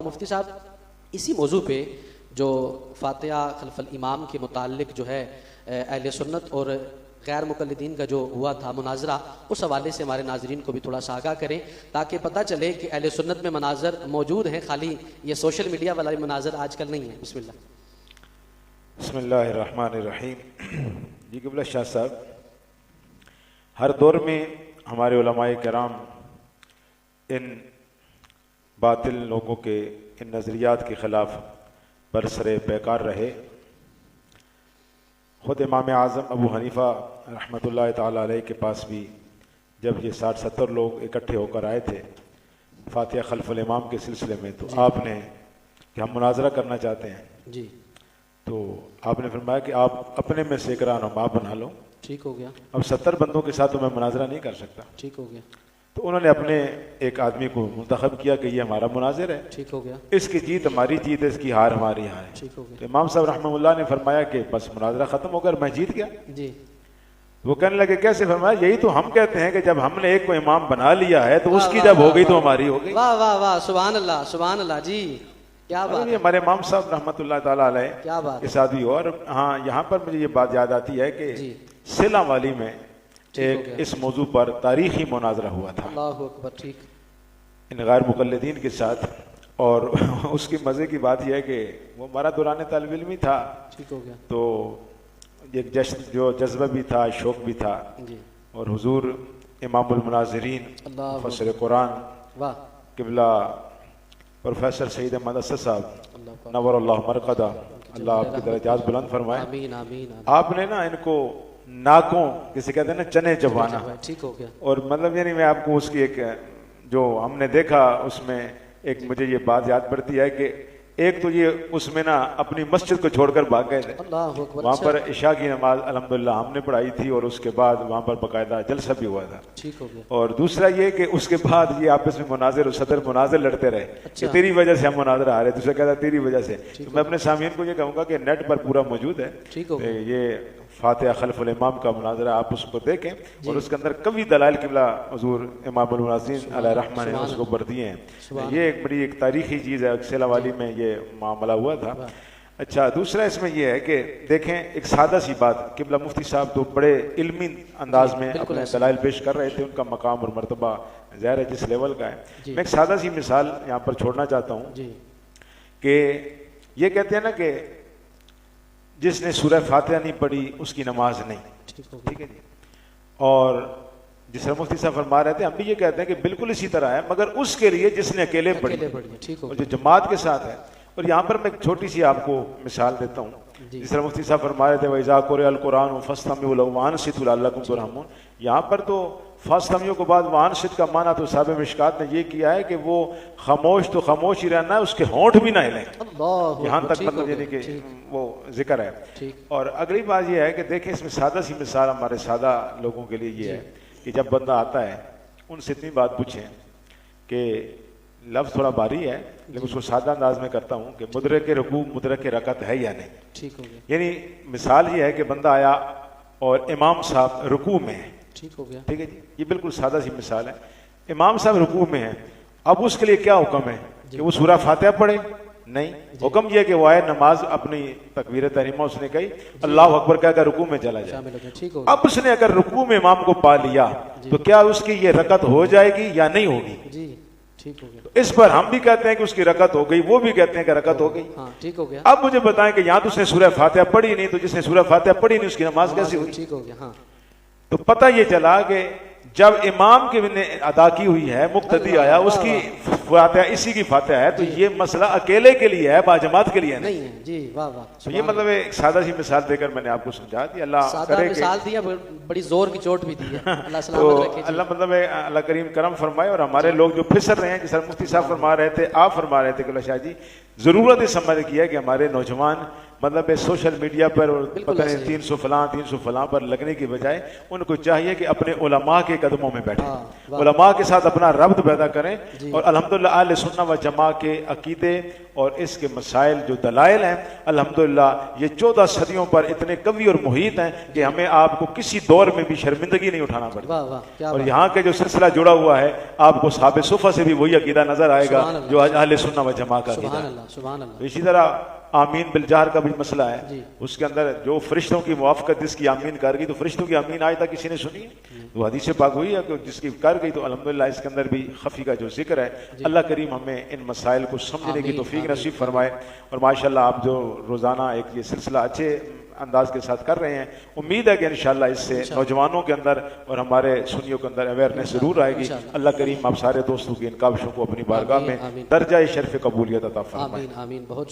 मुफ्ती साहब, इसी मौजू पे जो फातिहा खल्फल इमाम के मुताल्लिक जो है अहले सुन्नत और गैर मुक़ल्लिदीन का जो हुआ था मुनाजरा, उस हवाले से हमारे नाजरीन को भी थोड़ा सा आगाह करें ताकि पता चले कि अहले सुन्नत में मनाजर मौजूद हैं, खाली ये सोशल मीडिया वाला मनाजर आजकल नहीं है। बिस्मिल्लाहिर्रहमानिर्रहीम। जी क़िबला शाह साहब, हर दौर में हमारे उलमाए किराम इन बातिल लोगों के इन नज़रियात के ख़िलाफ़ बरसरे पैकार रहे। ख़ुद इमाम आज़म अबू हनीफ़ा रहमतुल्लाह ताला अलैह के पास भी जब ये 60-70 लोग इकट्ठे होकर आए थे फातिहा खल्फुल इमाम के सिलसिले में, तो आपने कि हम मुनाजरा करना चाहते हैं जी, तो आपने फरमाया कि आप अपने में से एक रहनुमा बना लो। ठीक हो गया। अब 70 बंदों के साथ तो मैं मुनाजरा नहीं कर सकता। ठीक हो गया। तो उन्होंने अपने एक आदमी को मुंतखब किया कि ये हमारा मुनाजिर है। ठीक हो गया। इसकी जीत हमारी जीत है, इसकी हार हमारी हार है। ठीक हो गया। तो इमाम साहब रहमतुल्लाह ने फरमाया कि बस मुनाजरा खत्म होकर मैं जीत गया जी। वो कहने लगे कैसे? फरमाया यही तो हम कहते हैं कि जब हमने एक को इमाम बना लिया है तो उसकी जब हो गई तो हमारी हो गई। वाह वाह वाह, सुभान अल्लाह सुभान अल्लाह जी, क्या बात है। हमारे इमाम साहब रहमतुल्लाह ताला अलैह क्या बात के साथ भी हो। और हाँ, यहाँ पर मुझे ये बात याद आती है कि सिला वाली में एक इस मौजू पर तारीखी मुनाजरा हुआ था, अल्लाहु अकबर, ठीक, इन गैर मुक़ल्लिदीन के साथ। और उसकी मज़े की बात यह है कि वो हमारा दौरान तालिब इल्म ही था। ठीक हो गया। तो एक जो जज्बा भी था, शौक भी था जी। और हुजूर इमामुल मुनाज़िरीन मुफस्सिर कुरान वाह क़िबला प्रोफेसर सईद अहमद असद साहब नव्वरल्लाहु मरक़दा, अल्लाह आपके दरजात बुलंद फरमाए। आमीन आमीन। आपने ना इनको नाकों, किसे कहते हैं ना, चने चबाना। ठीक हो गया। और मतलब यानी मैं आपको उसकी एक जो हमने देखा उसमें एक मुझे ये बात याद पड़ती है कि एक तो ये उसमें ना अपनी मस्जिद को छोड़कर भाग गए थे। वहाँ पर इशा की नमाज अल्हम्दुलिल्लाह हमने पढ़ाई थी और उसके बाद वहाँ पर बाकायदा जलसा भी हुआ था। ठीक हो गया। और दूसरा ये कि उसके बाद ये आपस में मुनाजिर सदर मुनाजिर लड़ते रहे कि तेरी वजह से हम मुनाजिर आ रहे, दूसरा कहता तेरी वजह से। तो मैं अपने सामीन को ये कहूँगा कि नेट पर पूरा मौजूद है। ठीक हो गया। ये फातिहा खल्फुल इमाम का मुनाजरा आप उसको देखें और उसके अंदर कभी दलाइल क़िबला हुज़ूर इमामुल मुनाज़िरीन अलैहि रहमा ने उसको भर दिए हैं। ये एक बड़ी एक तारीखी चीज़ है। सिला वाली में ये मामला हुआ था। अच्छा, दूसरा इसमें यह है कि देखें एक सादा सी बात, क़िबला मुफ्ती साहब तो बड़े इल्मी अंदाज में अपने दलाइल पेश कर रहे थे, उनका मकाम और मर्तबा ज़ाहिर है जिस लेवल का है। मैं एक सादा सी मिसाल यहाँ पर छोड़ना चाहता हूँ कि ये कहते हैं ना कि जिसने सूरह फातिहा नहीं पढ़ी उसकी नमाज नहीं। ठीक है जी। और जिस तरह मुफ्ती साहब फरमा रहे थे, हम भी ये कहते हैं कि बिल्कुल इसी तरह है, मगर उसके लिए जिसने अकेले पढ़ी और जो जमात के साथ है। और यहाँ पर मैं एक छोटी सी आपको मिसाल देता हूँ। जिस तरह मुफ्ती साहब फरमा रहे थे वइज़ा क़ुरिअल क़ुरआन फस्तमिऊ लहू वअनसितू लअल्लकुम तुरहमून, यहाँ पर तो फस्तमिऊ के बाद वअनसित का माना तो साहब मिशकात ने ये किया है कि वो खामोश तो खामोश ही रहना है, उसके होंठ भी ना हिलें, यहाँ तक मतलब यानी कि वो जिक्र है। और अगली बात यह है कि देखें इसमें सादा सी मिसाल हमारे सादा लोगों के लिए ये है कि जब बंदा आता है उनसे इतनी बात पूछें कि लफ्ज़ थोड़ा भारी है लेकिन उसको सादा अंदाज में करता हूँ कि मुद्रे के रुकू मुद्रे के रकत है या नहीं। ठीक हो गया। यानी मिसाल ये है कि बंदा आया और इमाम साहब रुकू में है। ठीक हो गया। ठीक है जी, ये बिल्कुल सादा सी मिसाल है। इमाम साहब रुकू में है, अब उसके लिए क्या हुक्म है कि वो सूरह फातिहा पढ़े? नहीं, हुक्म यह कि वो आए नमाज अपनी तकबीर तहरीमा उसने कही, अल्लाह अकबर कहकर रुकू में चला जाए। अब उसने अगर रुकू में इमाम को पा लिया तो क्या उसकी ये रकत हो जाएगी या नहीं होगी? जी, ठीक हो गया। तो इस पर हम भी कहते हैं कि उसकी रकत हो गई, वो भी कहते हैं कि रकत हो गई। हाँ, ठीक हो गया। अब मुझे बताएं कि यहाँ तो उसने सूरह फातिहा पढ़ी नहीं, तो जिसने सूरह फातिहा पढ़ी नहीं उसकी नमाज कैसी हुई? ठीक हो गया। हाँ, तो पता ये चला कि जब इमाम के ने अदा की हुई है, मुक्तदी आया, उसकी फातिहा इसी की फातिहा है, तो ये मसला अकेले के लिए है, बाजमात के लिए नहीं है। जी, वाह वाह। तो ये मतलब एक सादा सी मिसाल देकर मैंने आपको समझा दी। अल्लाह करे मिसाल दिया, बड़ी जोर की चोट भी दी है। अल्लाह सलामत रखे। अल्लाह मतलब अल्लाह करीम करम फरमाए। और हमारे लोग जो फिसर रहे हैं, जिस मुफ्ती साहब फरमा रहे थे, आप फरमा रहे थे कि शाह जी, जरूरत इस समझ की है कि हमारे नौजवान मतलब सोशल मीडिया पर और बिल्कुल पता नहीं ऐसे ही। 300 फलां पर लगने की बजाय उनको चाहिए कि अपने उलमा के कदमों में बैठे, हाँ, वाह। उलमा के साथ अपना रब्त पैदा करें जी। और अल्हम्दुलिल्लाह अहले सुन्नत व जमा के अकीदे और इसके मसाइल जो दलाइल हैं, अल्हम्दुलिल्लाह ये 14 सदियों पर इतने कवी और मुहीत हैं कि हमें आपको किसी दौर में भी शर्मिंदगी नहीं उठाना पड़ता। वाह वाह, क्या और बात। यहाँ के जो सिलसिला जुड़ा हुआ है, आपको साहब सुफ़ा से भी वही अकीदा नजर आएगा सुभान अल्लाह। जो अहले सुन्नत व जमा का अकीदा सुभान है। अल्लाह, सुभान अल्लाह। इसी तरह आमीन बिलजार का भी मसला है, जी। उसके अंदर जो फरिश्तों की मुआफ़क़त जिसकी आमीन कर गई, तो फरिश्तों की आमीन आज तक किसी ने सुनी है? तो हदीस पाक हुई है कि जिसकी कर गई, तो अल्हम्दुलिल्लाह इसके अंदर भी खफी का जो जिक्र है, अल्लाह करीम हमें इन मसाइल को समझने की आमीन, तौफीक आमीन, नसीब फरमाए। और माशाल्लाह आप जो रोज़ाना एक ये सिलसिला अच्छे अंदाज के साथ कर रहे हैं, उम्मीद है कि इंशाल्लाह इससे नौजवानों के अंदर और हमारे सुन्नियों के अंदर अवेयरनेस जरूर आएगी। अल्लाह करीम आप सारे दोस्तों की इन काविशों को अपनी बारगाह में आमीन। दर्जा शर्फ कबूलियत अता फरमाए। आमीन आमीन। बहुत